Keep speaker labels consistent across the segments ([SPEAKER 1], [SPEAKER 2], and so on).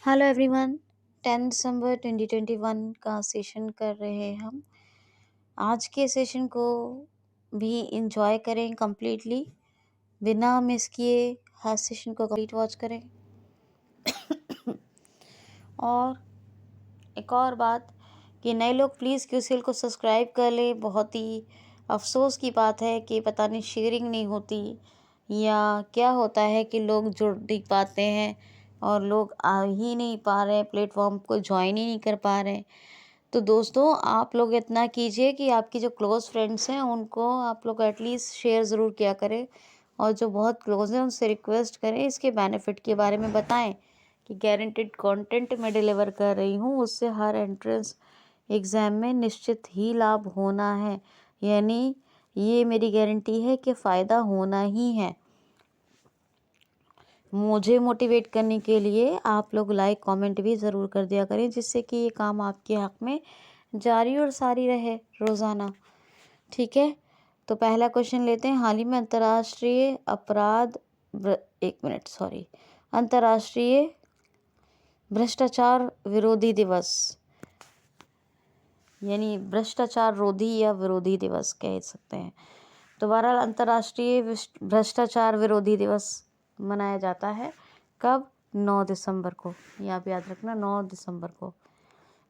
[SPEAKER 1] Hello everyone. 10 दिसंबर 2021 का session कर रहे हैं हम। आज के सेशन को भी इंजॉय करें कंप्लीटली, बिना मिस किए हर सेशन को कंप्लीट वॉच करें। और एक और बात कि नए लोग प्लीज़ क्यूसीएल को सब्सक्राइब कर लें। बहुत ही अफसोस की बात है कि पता नहीं शेयरिंग नहीं होती या क्या होता है कि लोग जुड़ नहीं पाते हैं और लोग आ ही नहीं पा रहे, प्लेटफॉर्म को ज्वाइन ही नहीं कर पा रहे। तो दोस्तों, आप लोग इतना कीजिए कि आपकी जो क्लोज़ फ्रेंड्स हैं उनको आप लोग एटलीस्ट शेयर ज़रूर किया करें, और जो बहुत क्लोज़ हैं उनसे रिक्वेस्ट करें, इसके बेनिफिट के बारे में बताएं कि गारंटेड कंटेंट मैं डिलीवर कर रही हूँ, उससे हर एंट्रेंस एग्ज़ाम में निश्चित ही लाभ होना है। यानी ये मेरी गारंटी है कि फ़ायदा होना ही है। मुझे मोटिवेट करने के लिए आप लोग लाइक कमेंट भी ज़रूर कर दिया करें, जिससे कि ये काम आपके हक़ में जारी और सारी रहे रोज़ाना। ठीक है, तो पहला क्वेश्चन लेते हैं। हाल ही में अंतर्राष्ट्रीय अंतर्राष्ट्रीय भ्रष्टाचार विरोधी दिवस, यानी भ्रष्टाचार रोधी या विरोधी दिवस कह सकते हैं। तो बहरहाल अंतर्राष्ट्रीय भ्रष्टाचार विरोधी दिवस मनाया जाता है कब? 9 दिसंबर को। ये आप याद रखना, 9 दिसंबर को।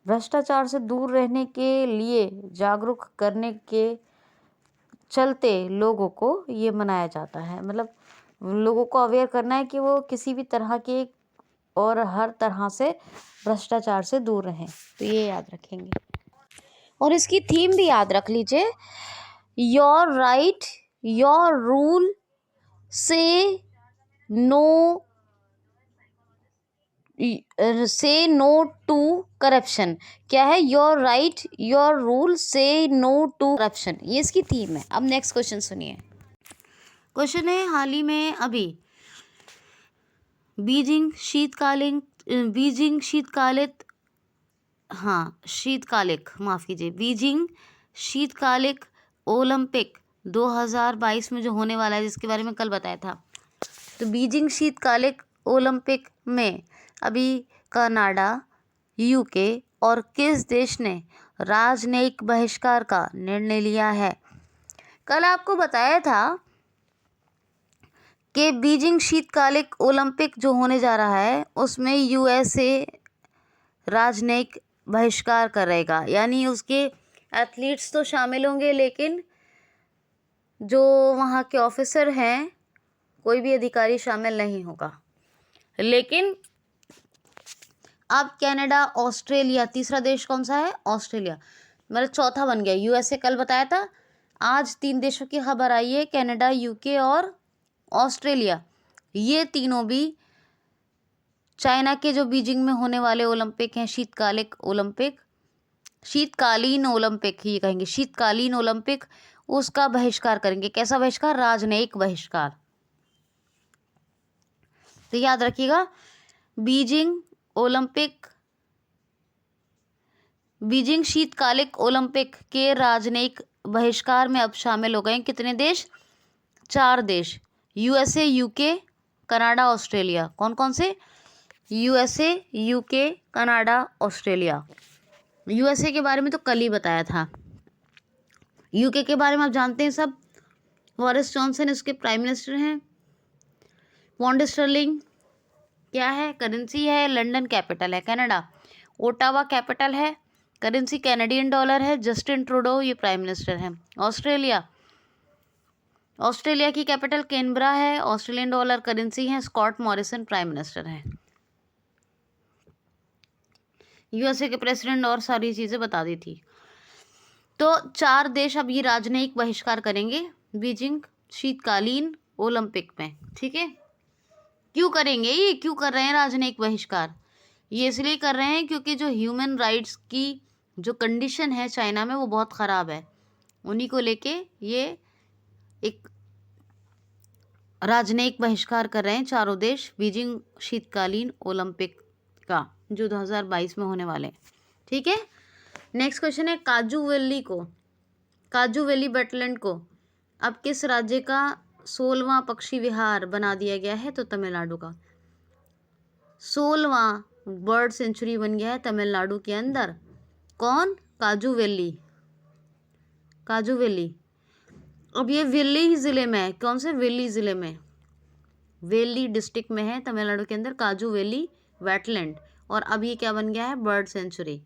[SPEAKER 1] भ्रष्टाचार से दूर रहने के लिए जागरूक करने के चलते लोगों को ये मनाया जाता है। मतलब लोगों को अवेयर करना है कि वो किसी भी तरह के और हर तरह से भ्रष्टाचार से दूर रहें। तो ये याद रखेंगे, और इसकी थीम भी याद रख लीजिए, योर राइट योर रूल से नो टू करप्शन। क्या है? योर राइट योर रूल से नो टू करप्शन, ये इसकी थीम है। अब नेक्स्ट क्वेश्चन सुनिए। क्वेश्चन है, हाल ही में अभी बीजिंग शीतकालिक ओलंपिक 2022 में जो होने वाला है, जिसके बारे में कल बताया था। तो बीजिंग शीतकालिक ओलंपिक में अभी कनाडा, यूके और किस देश ने राजनयिक बहिष्कार का निर्णय लिया है? कल आपको बताया था कि बीजिंग शीतकालिक ओलंपिक जो होने जा रहा है उसमें यूएसए राजनयिक बहिष्कार करेगा, यानी उसके एथलीट्स तो शामिल होंगे, लेकिन जो वहाँ के ऑफिसर हैं, कोई भी अधिकारी शामिल नहीं होगा। लेकिन अब कनाडा, ऑस्ट्रेलिया, तीसरा देश कौन सा है? ऑस्ट्रेलिया, मतलब चौथा बन गया। यूएसए कल बताया था, आज 3 देशों की खबर आई है, कनाडा, यूके और ऑस्ट्रेलिया। ये तीनों भी चाइना के जो बीजिंग में होने वाले ओलंपिक हैं, शीतकालीन ओलंपिक ही कहेंगे, शीतकालीन ओलंपिक, उसका बहिष्कार करेंगे। कैसा बहिष्कार? राजनयिक बहिष्कार। तो याद रखिएगा, बीजिंग शीतकालिक ओलंपिक के राजनयिक बहिष्कार में अब शामिल हो गए कितने देश? 4 देश, यूएसए, यूके, कनाडा, ऑस्ट्रेलिया। कौन कौन से? USA, UK, Canada, Australia. USA के बारे में तो कल ही बताया था। यूके के बारे में आप जानते हैं सब, बोरिस जॉनसन इसके प्राइम मिनिस्टर हैं। पाउंड स्टर्लिंग क्या है? करेंसी है। लंदन कैपिटल है कनाडा। ओटावा कैपिटल है। करेंसी कैनेडियन डॉलर है। जस्टिन ट्रूडो ये प्राइम मिनिस्टर हैं। ऑस्ट्रेलिया की कैपिटल कैनबरा है। ऑस्ट्रेलियन डॉलर करेंसी है। स्कॉट मॉरिसन प्राइम मिनिस्टर हैं। यूएसए के प्रेसिडेंट और सारी चीज़ें बता दी थी। तो 4 देश अब ये राजनयिक बहिष्कार करेंगे बीजिंग शीतकालीन ओलंपिक में। ठीक है, क्यों करेंगे ये? क्यों कर रहे हैं राजनयिक बहिष्कार? ये इसलिए कर रहे हैं क्योंकि जो ह्यूमन राइट्स की जो कंडीशन है चाइना में, वो बहुत ख़राब है। उन्हीं को लेके ये एक राजनयिक बहिष्कार कर रहे हैं चारों देश बीजिंग शीतकालीन ओलंपिक का, जो 2022 में होने वाले हैं। ठीक है, नेक्स्ट क्वेश्चन है, काजू वैली वेटलैंड को अब किस राज्य का 16वां पक्षी विहार बना दिया गया है? तो तमिलनाडु का 16वां बर्ड सेंचुरी बन गया है तमिलनाडु के अंदर। कौन? काजू वैली। काजू वैली। अब ये वेल्ली ही ज़िले में है। कौन से? वेल्ली ज़िले में, वेल्ली डिस्ट्रिक्ट में है तमिलनाडु के अंदर काजू वैली वेटलैंड। और अब ये क्या बन गया है? Bird sanctuary.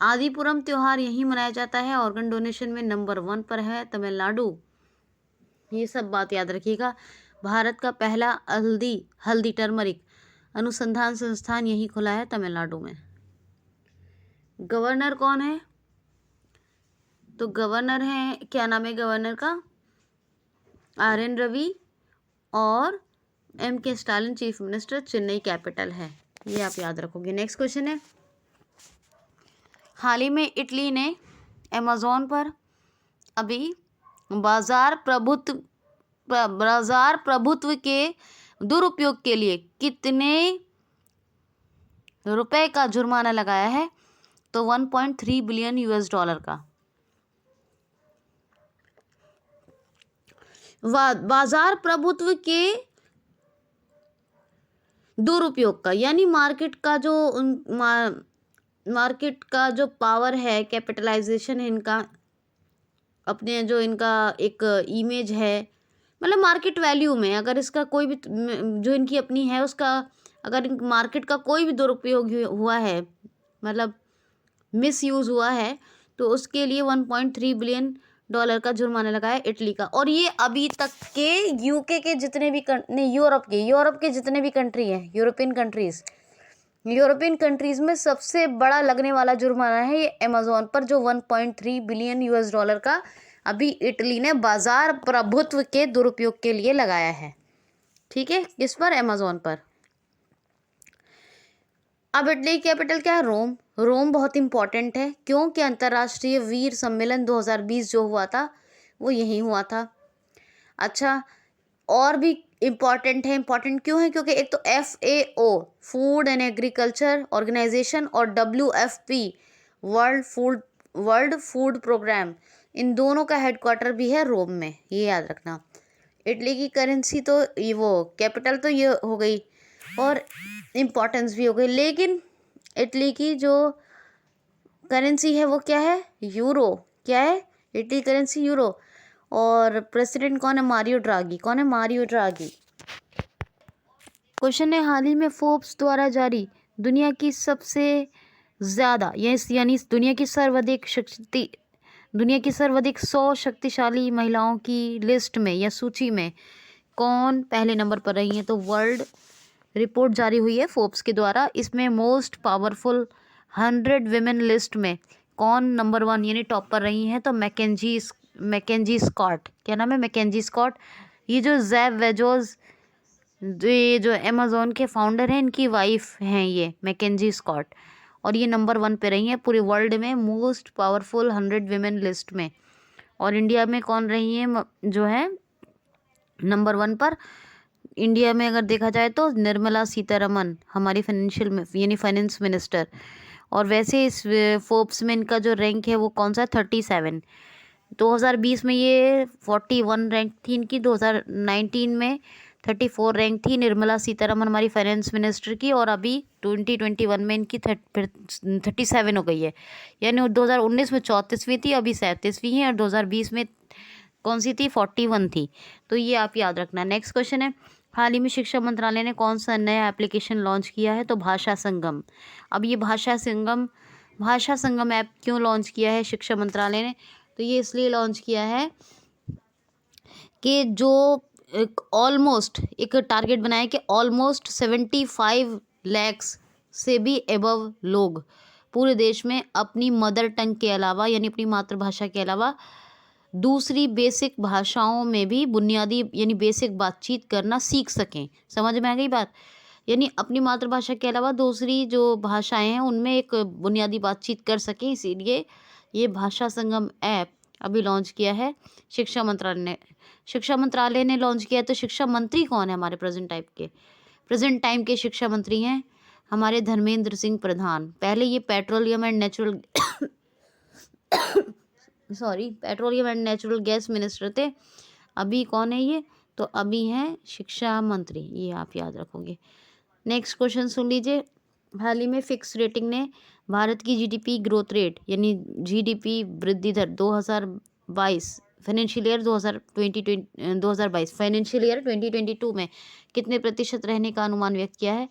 [SPEAKER 1] आदिपुरम त्योहार यहीं मनाया जाता है। ऑर्गन डोनेशन में नंबर 1 पर है तमिलनाडु। ये सब बात याद रखिएगा। भारत का पहला हल्दी टर्मरिक अनुसंधान संस्थान यहीं खुला है तमिलनाडु में। गवर्नर कौन है? तो गवर्नर है, क्या नाम है गवर्नर का? RN रवि और MK Stalin chief minister. Chennai capital है, ये आप याद रखोगे। नेक्स्ट क्वेश्चन है, हाल ही में इटली ने अमेज़न पर अभी बाजार प्रभुत्व के दुरुपयोग के लिए कितने रुपए का जुर्माना लगाया है? तो 1.3 बिलियन US डॉलर का। बाजार प्रभुत्व के दुरुपयोग का, यानी मार्केट का जो पावर है, कैपिटलाइजेशन है इनका, अपने जो इनका एक इमेज है, मतलब मार्केट वैल्यू में अगर इसका कोई भी जो इनकी अपनी है उसका अगर मार्केट का कोई भी दुरुपयोग हुआ है, मतलब मिस यूज़ हुआ है, तो उसके लिए 1.3 बिलियन डॉलर का जुर्माना लगाया इटली का। और ये अभी तक के यूके के जितने भी यूरोप के जितने भी कंट्री हैं, यूरोपियन कंट्रीज़ में सबसे बड़ा लगने वाला जुर्माना है ये अमेज़न पर, जो 1.3 बिलियन US डॉलर का अभी इटली ने बाजार प्रभुत्व के दुरुपयोग के लिए लगाया है। ठीक है, किस पर? अमेज़न पर। अब इटली की कैपिटल क्या है? रोम। रोम बहुत इंपॉर्टेंट है, क्योंकि अंतर्राष्ट्रीय वीर सम्मेलन 2020 जो हुआ था वो यहीं हुआ था। अच्छा, और भी इम्पॉर्टेंट है। इम्पॉर्टेंट क्यों है? क्योंकि एक तो FAO food and agriculture organisation और WFP वर्ल्ड फूड प्रोग्राम, इन दोनों का हेडक्वार्टर भी है रोम में, ये याद रखना। इटली की करेंसी तो ये वो कैपिटल तो ये हो गई और इम्पोर्टेंस भी हो गई, लेकिन इटली की जो करेंसी है वो क्या है? यूरो। क्या है? Italy currency euro. और प्रेसिडेंट कौन है? मारियो ड्रागी। कौन है? मारियो ड्रागी। क्वेश्चन है, हाल ही में फोर्ब्स द्वारा जारी दुनिया की सबसे ज़्यादा यानी दुनिया की सर्वाधिक 100 शक्तिशाली महिलाओं की लिस्ट में या सूची में कौन पहले नंबर पर रही है? तो वर्ल्ड रिपोर्ट जारी हुई है फोर्ब्स के द्वारा, इसमें मोस्ट पावरफुल 100 विमेन लिस्ट में कौन नंबर 1 यानी टॉप पर रही हैं? तो मैकेंजी स्कॉट। क्या नाम है? McKenzie Scott. ये जो जेफ बेजोस, ये जो अमेज़न के फाउंडर हैं, इनकी वाइफ हैं ये मैकेंजी स्कॉट, और ये नंबर 1 पे रही हैं पूरे वर्ल्ड में मोस्ट पावरफुल 100 विमेन लिस्ट में। और इंडिया में कौन रही हैं जो है नंबर 1 पर? इंडिया में अगर देखा जाए तो निर्मला सीतारमन, हमारी फाइनेंस मिनिस्टर। और वैसे इस फोर्ब्स में इनका जो रैंक है वो कौन सा है? 37। 2020 में ये 41 रैंक थी इनकी, 2019 में 34 रैंक थी निर्मला सीतारमन हमारी फाइनेंस मिनिस्टर की, और अभी 2021 में इनकी 37 हो गई है। यानी 2019 में 34वीं थी, अभी 37वीं है, और 2020 में कौन सी थी? 41 थी। तो ये आप याद रखना। नेक्स्ट क्वेश्चन है, हाल ही में शिक्षा मंत्रालय ने कौन सा नया एप्लीकेशन लॉन्च किया है? तो भाषा संगम। अब ये भाषा संगम ऐप क्यों लॉन्च किया है शिक्षा मंत्रालय ने? तो ये इसलिए लॉन्च किया है कि जो एक टारगेट बनाया कि ऑलमोस्ट 75 लैक्स से भी एबव लोग पूरे देश में अपनी मदर टंग के अलावा यानी अपनी मातृभाषा के अलावा दूसरी बेसिक भाषाओं में भी बुनियादी यानी बेसिक बातचीत करना सीख सकें। समझ में आ गई बात? यानी अपनी मातृभाषा के अलावा दूसरी जो भाषाएं हैं उनमें एक बुनियादी बातचीत कर सकें, इसीलिए ये भाषा संगम ऐप अभी लॉन्च किया है शिक्षा मंत्रालय ने लॉन्च किया है। तो शिक्षा मंत्री कौन है हमारे प्रेजेंट टाइम के शिक्षा मंत्री हैं हमारे धर्मेंद्र सिंह प्रधान। पहले ये petroleum and natural gas minister थे, अभी कौन है ये? तो अभी हैं शिक्षा मंत्री, ये आप याद रखोगे। नेक्स्ट क्वेश्चन सुन लीजिए। हाल ही में फिक्स रेटिंग ने भारत की जीडीपी ग्रोथ रेट यानी जीडीपी वृद्धि दर 2022 फाइनेंशियल ईयर 2022 फाइनेंशियल ईयर 2022 में कितने प्रतिशत रहने का अनुमान व्यक्त किया है।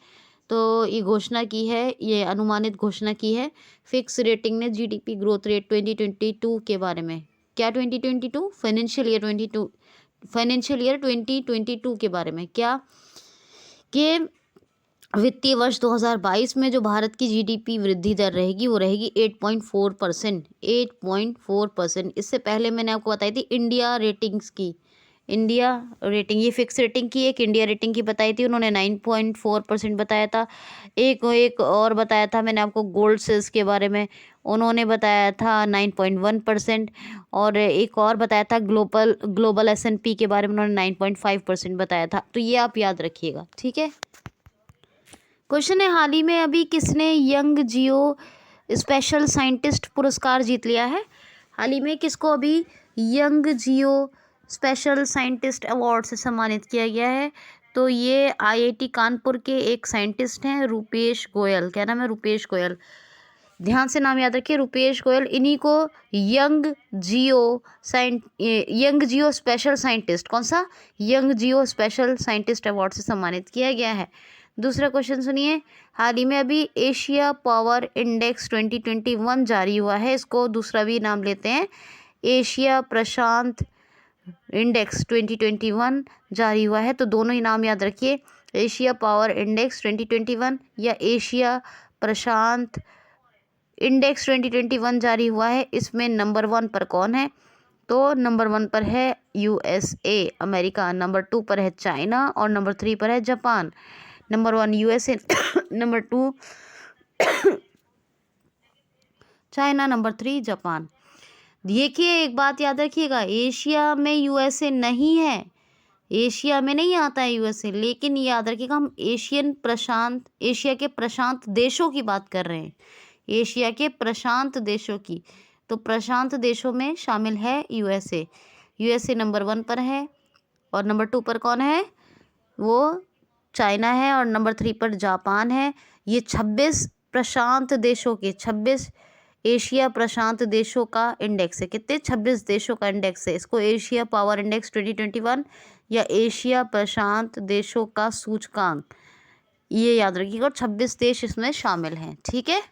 [SPEAKER 1] तो ये घोषणा की है, ये अनुमानित घोषणा की है फिक्स रेटिंग ने जीडीपी ग्रोथ रेट 2022 के बारे में। क्या 2022 फाइनेंशियल ईयर 2022 के बारे में क्या कि वित्तीय वर्ष 2022 में जो भारत की जीडीपी वृद्धि दर रहेगी वो रहेगी 8.4%। 8.4%। इससे पहले मैंने आपको बताई थी इंडिया रेटिंग्स की, इंडिया रेटिंग, ये फिक्स रेटिंग की, एक इंडिया रेटिंग की बताई थी, उन्होंने 9.4% बताया था। एक और बताया था मैंने आपको गोल्ड सेल्स के बारे में, उन्होंने बताया था 9.1%। और एक और बताया था ग्लोबल S&P के बारे में, उन्होंने 9.5% बताया था। तो ये आप याद रखिएगा, ठीक है। क्वेश्चन है, हाल ही में अभी किसने यंग जियो स्पेशल साइंटिस्ट पुरस्कार जीत लिया है। हाल ही में किसको अभी यंग जियो स्पेशल साइंटिस्ट अवार्ड से सम्मानित किया गया है। तो ये IIT कानपुर के एक साइंटिस्ट हैं, रुपेश गोयल। क्या नाम है? रुपेश गोयल। ध्यान से नाम याद रखिए, रुपेश गोयल। इन्हीं को यंग जियो स्पेशल साइंटिस्ट, कौन सा? यंग जियो स्पेशल साइंटिस्ट अवार्ड से सम्मानित किया गया है। दूसरा क्वेश्चन सुनिए, हाल ही में अभी एशिया पावर इंडेक्स 2021 जारी हुआ है, इसको दूसरा भी नाम लेते हैं एशिया प्रशांत इंडेक्स 2021 जारी हुआ है। तो दोनों ही नाम याद रखिए, एशिया पावर इंडेक्स 2021 या एशिया प्रशांत इंडेक्स 2021 जारी हुआ है। इसमें नंबर 1 पर कौन है? तो नंबर 1 पर है USA अमेरिका, नंबर 2 पर है चाइना और नंबर 3 पर है Japan. Number 1 USA, number 2 China, number 3 Japan. देखिए एक बात याद रखिएगा, एशिया में USA नहीं है, एशिया में नहीं आता है USA, लेकिन याद रखिएगा हम एशिया के प्रशांत देशों की बात कर रहे हैं, एशिया के प्रशांत देशों की। तो प्रशांत देशों में शामिल है USA नंबर 1 पर है और नंबर 2 पर कौन है? वो चाइना है और नंबर 3 पर जापान है। ये 26 प्रशांत देशों के 26 एशिया प्रशांत देशों का इंडेक्स है। कितने? 26 देशों का इंडेक्स है। इसको एशिया पावर इंडेक्स 2021 या एशिया प्रशांत देशों का सूचकांक, ये याद रखिएगा। और 26 देश इसमें शामिल हैं, ठीक है।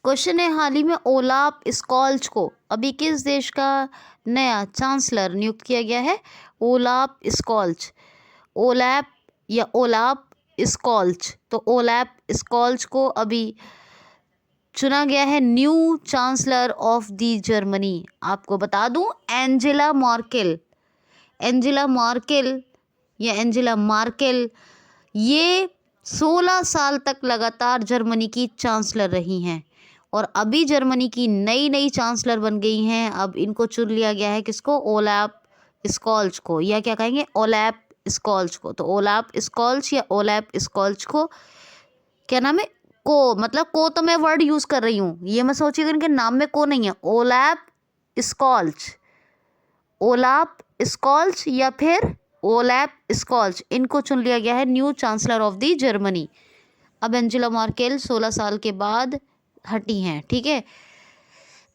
[SPEAKER 1] क्वेश्चन है, हाल ही में ओलाफ स्कॉल्च को अभी किस देश का नया चांसलर नियुक्त किया गया है? Olaf Scholz, Olaf Scholz. तो ओलाफ स्कॉल्च को अभी चुना गया है new chancellor of the Germany. आपको बता दूं, एंजेला मार्केल ये 16 साल तक लगातार जर्मनी की चांसलर रही हैं और अभी जर्मनी की नई चांसलर बन गई हैं। अब इनको चुन लिया गया है, किसको? ओलाफ स्कॉल्च को, या क्या कहेंगे? ओलाफ स्कॉल्च को। तो ओलाफ स्कॉल्च या ओलाफ स्कॉल्च को, क्या नाम है? को, मतलब को तो मैं वर्ड यूज कर रही हूँ, ये मैं सोचिएगा इनके नाम में को नहीं है। ओलाफ स्कॉल्च या फिर ओलाफ स्कॉल्च, इनको चुन लिया गया है new chancellor of the Germany. अब एंजेला मार्केल 16 साल के बाद हटी हैं, ठीक है।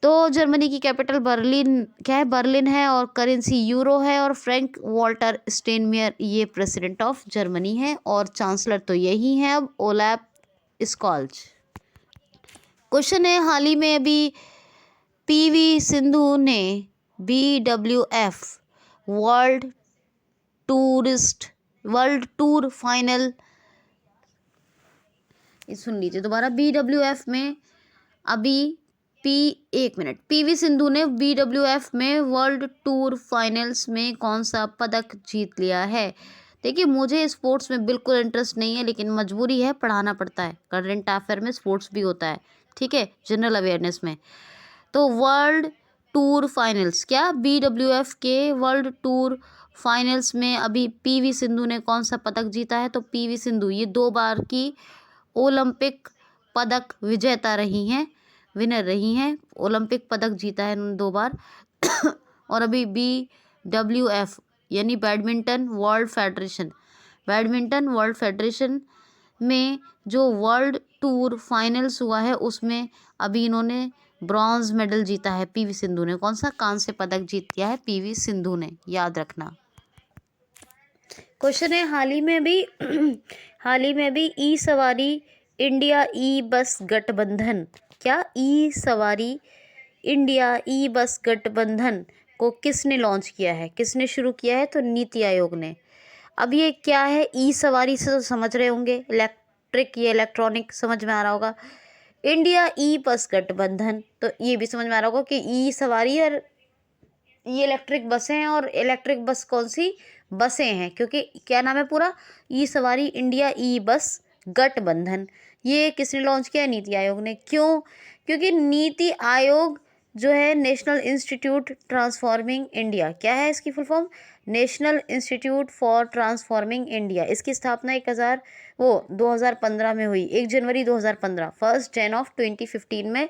[SPEAKER 1] तो जर्मनी की कैपिटल बर्लिन, क्या है? बर्लिन है और करेंसी यूरो है और फ्रैंक वॉल्टर स्टेनमेयर ये प्रेसिडेंट ऑफ जर्मनी है और चांसलर तो यही है अब, ओलाफ स्कॉल्च। क्वेश्चन है, हाल ही में अभी PV सिंधु ने BWF वर्ल्ड टूर फाइनल, सुन लीजिए दोबारा, BWF में अभी PV सिंधु ने BWF में वर्ल्ड टूर फाइनल्स में कौन सा पदक जीत लिया है? देखिए मुझे स्पोर्ट्स में बिल्कुल इंटरेस्ट नहीं है, लेकिन मजबूरी है, पढ़ाना पड़ता है। करंट अफेयर में स्पोर्ट्स भी होता है, ठीक है, जनरल अवेयरनेस में। तो वर्ल्ड टूर फाइनल्स, क्या BWF के वर्ल्ड टूर फाइनल्स में अभी PV सिंधु ने कौन सा पदक जीता है? तो PV सिंधु ये 2 बार की ओलंपिक पदक विजेता रही हैं, विनर रही हैं, ओलंपिक पदक जीता है उन्होंने 2 बार। और अभी BWF यानी badminton world federation badminton world federation में जो वर्ल्ड टूर फाइनल्स हुआ है उसमें अभी इन्होंने ब्रॉन्ज मेडल जीता है। पीवी सिंधु ने कौन सा कांस्य पदक जीत लिया है? पीवी सिंधु ने, याद रखना। क्वेश्चन है हाल ही में भी ई सवारी इंडिया ई बस गठबंधन, क्या ई सवारी इंडिया ई बस गठबंधन को किसने लॉन्च किया है? किसने शुरू किया है? तो नीति आयोग ने। अब ये क्या है? ई सवारी से तो समझ रहे होंगे, इलेक्ट्रिक या इलेक्ट्रॉनिक समझ में आ रहा होगा। इंडिया ई बस गठबंधन, तो ये भी समझ में आ रहा होगा कि ई सवारी और ये इलेक्ट्रिक बसें हैं, और इलेक्ट्रिक बस कौन सी बसें हैं, क्योंकि क्या नाम है पूरा? ई सवारी इंडिया ई बस गठबंधन। ये किसने लॉन्च किया? नीति आयोग ने। क्यों? क्योंकि नीति आयोग जो है नेशनल इंस्टीट्यूट ट्रांसफॉर्मिंग इंडिया, क्या है इसकी full form? National institute for transforming India. इसकी स्थापना 2015 में हुई, 1 जनवरी 2015, 1 जनवरी ऑफ 2015 में।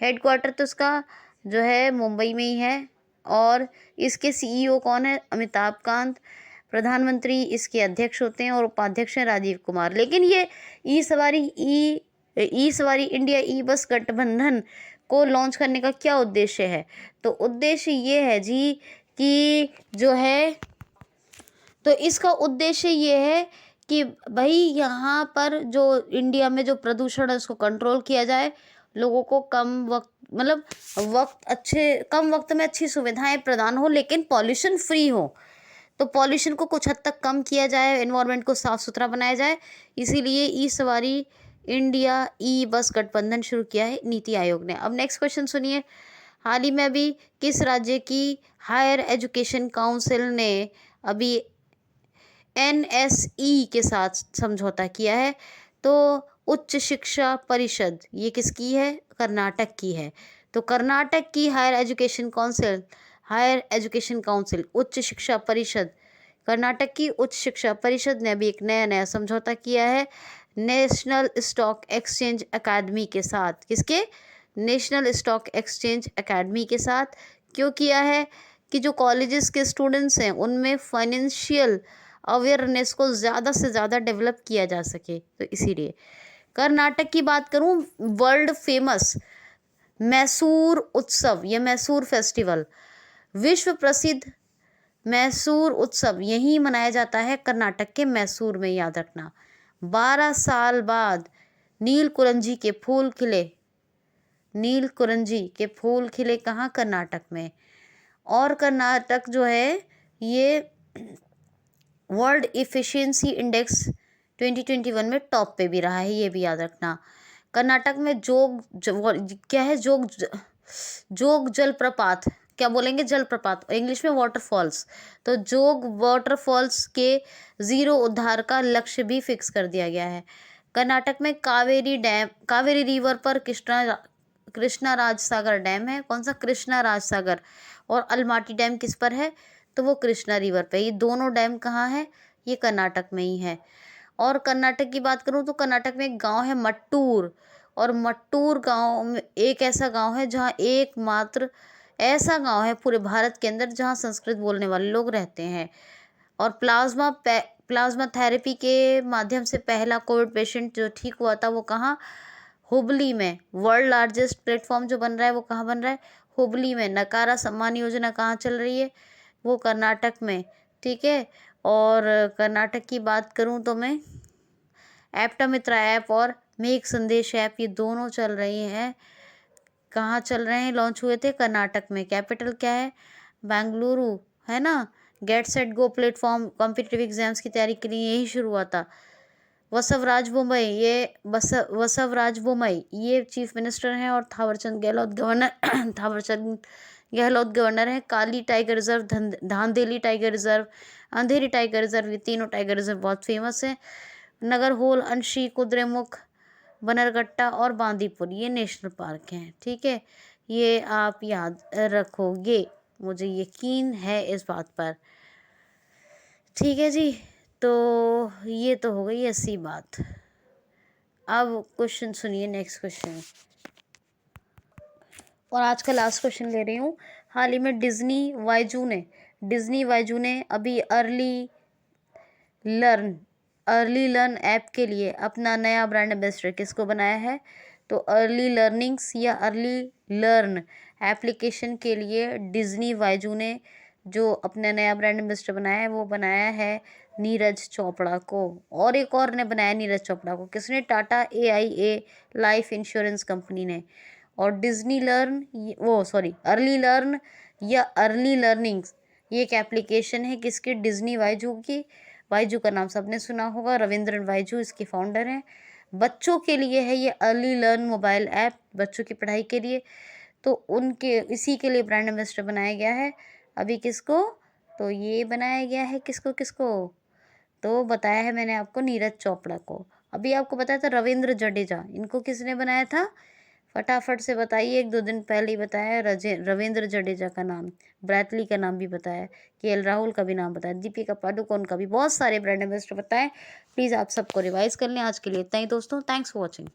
[SPEAKER 1] हेडक्वार्टर तो इसका जो है मुंबई में ही है, और इसके सीईओ कौन है? अमिताभ कांत। प्रधानमंत्री इसके अध्यक्ष होते हैं और उपाध्यक्ष हैं राजीव कुमार। लेकिन ये ई सवारी इंडिया ई बस गठबंधन को लॉन्च करने का क्या उद्देश्य है? तो उद्देश्य ये है जी कि जो है, तो इसका उद्देश्य ये है कि भाई यहाँ पर जो इंडिया में जो प्रदूषण है उसको कंट्रोल किया जाए, लोगों को कम वक्त में अच्छी सुविधाएं प्रदान हो, लेकिन पॉल्यूशन फ्री हो। तो पॉल्यूशन को कुछ हद तक कम किया जाए, एनवायरनमेंट को साफ सुथरा बनाया जाए, इसीलिए ई सवारी इंडिया ई बस गठबंधन शुरू किया है नीति आयोग ने। अब नेक्स्ट क्वेश्चन सुनिए। हाल ही में अभी किस राज्य की हायर एजुकेशन काउंसिल ने अभी एनएसई के साथ समझौता किया है? तो उच्च शिक्षा परिषद, ये किसकी है? कर्नाटक की है। तो कर्नाटक की हायर एजुकेशन काउंसिल उच्च शिक्षा परिषद, कर्नाटक की उच्च शिक्षा परिषद ने अभी एक नया समझौता किया है नेशनल स्टॉक एक्सचेंज अकादमी के साथ। किसके? नेशनल स्टॉक एक्सचेंज अकादमी के साथ। क्यों किया है? कि जो कॉलेजेस के स्टूडेंट्स हैं उनमें फाइनेंशियल अवेयरनेस को ज़्यादा से ज़्यादा डेवलप किया जा सके, तो इसीलिए। कर्नाटक की बात करूं, वर्ल्ड फेमस मैसूर उत्सव या मैसूर फेस्टिवल, विश्व प्रसिद्ध मैसूर उत्सव यहीं मनाया जाता है कर्नाटक के मैसूर में, याद रखना। 12 साल बाद नीलकुरंजी के फूल खिले कहाँ? कर्नाटक में। और कर्नाटक जो है ये वर्ल्ड इफिशिएंसी इंडेक्स 2021 में टॉप पे भी रहा है, ये भी याद रखना। कर्नाटक में जोग जलप्रपात, क्या बोलेंगे? जलप्रपात, इंग्लिश में वाटरफॉल्स। तो जोग वाटरफॉल्स के 0 उद्धार का लक्ष्य भी फिक्स कर दिया गया है। कर्नाटक में कावेरी रिवर पर कृष्णा राज सागर डैम है। कौन सा? कृष्णा राज सागर। और अलमाटी डैम किस पर है? तो वो कृष्णा रिवर पे। ये दोनों डैम कहाँ है? ये कर्नाटक में ही है। और कर्नाटक की बात करूँ तो कर्नाटक में एक गांव है मट्टूर, और मट्टूर गांव में एक ऐसा गांव है जहाँ एकमात्र ऐसा गांव है पूरे भारत के अंदर जहाँ संस्कृत बोलने वाले लोग रहते हैं। और प्लाज्मा थेरेपी के माध्यम से पहला कोविड पेशेंट जो ठीक हुआ था वो कहाँ? हुबली में। वर्ल्ड लार्जेस्ट प्लेटफॉर्म जो बन रहा है वो कहाँ बन रहा है? हुबली में। नकारा सम्मान योजना कहाँ चल रही है? वो कर्नाटक में, ठीक है। और कर्नाटक की बात करूं तो मैं एप्टा मित्रा ऐप और मेघ संदेश ऐप, ये दोनों चल रही हैं। कहाँ चल रहे हैं? लॉन्च हुए थे कर्नाटक में। कैपिटल क्या है? बेंगलुरु, है ना। Get set go platform competitive exams की तैयारी के लिए यही शुरू हुआ था। वसवराज बोमई ये चीफ मिनिस्टर हैं, और थावरचंद गहलोत गवर्नर हैं। काली टाइगर रिजर्व, धांधेली टाइगर रिजर्व, अंधेरी टाइगर रिजर्व, ये तीनों टाइगर रिजर्व बहुत फेमस हैं। नगरहोल, अंशी, कुद्रेमुख, बनरघट्टा और बांदीपुर ये नेशनल पार्क हैं, ठीक है। ये आप याद रखोगे, मुझे यकीन है इस बात पर, ठीक है जी। तो ये तो हो गई ऐसी बात। अब क्वेश्चन सुनिए, नेक्स्ट क्वेश्चन, और आज का लास्ट क्वेश्चन ले रही हूँ। हाल ही में डिज्नी वाइजू ने अभी early learn early learn app के लिए अपना नया ब्रांड एम्बेसडर किसको बनाया है? तो अर्ली लर्निंग्स या अर्ली लर्न एप्लीकेशन के लिए डिज्नी वाइजू ने जो अपना नया ब्रांड एम्बेसडर बनाया है वो बनाया है नीरज चोपड़ा को। और एक और ने बनाया नीरज चोपड़ा को, किसने? Tata AIA life insurance company ने। और डिज्नी लर्न अर्ली लर्न या अर्ली लर्निंग्स ये एक एप्लीकेशन है किसकी? डिज्नी वाइजू की। वाइजू का नाम सबने सुना होगा, रविंद्रन वाइजू इसके फाउंडर हैं। बच्चों के लिए है ये अर्ली लर्न मोबाइल ऐप, बच्चों की पढ़ाई के लिए। तो उनके इसी के लिए ब्रांड एम्बेसडर बनाया गया है अभी किसको? तो ये बनाया गया है किसको? तो बताया है मैंने आपको नीरज चोपड़ा को। अभी आपको बताया था रविंद्र जडेजा, इनको किसने बनाया था? फटाफट से बताइए, 1-2 दिन पहले ही बताया रविंद्र जडेजा का नाम, ब्रैटली का नाम भी बताया, KL राहुल का भी नाम बताया, दीपिका पादुकोण का भी, बहुत सारे ब्रांड एम्बेसडर बताएं। प्लीज़ आप सबको रिवाइज कर लें। आज के लिए इतना ही दोस्तों, थैंक्स फॉर वॉचिंग।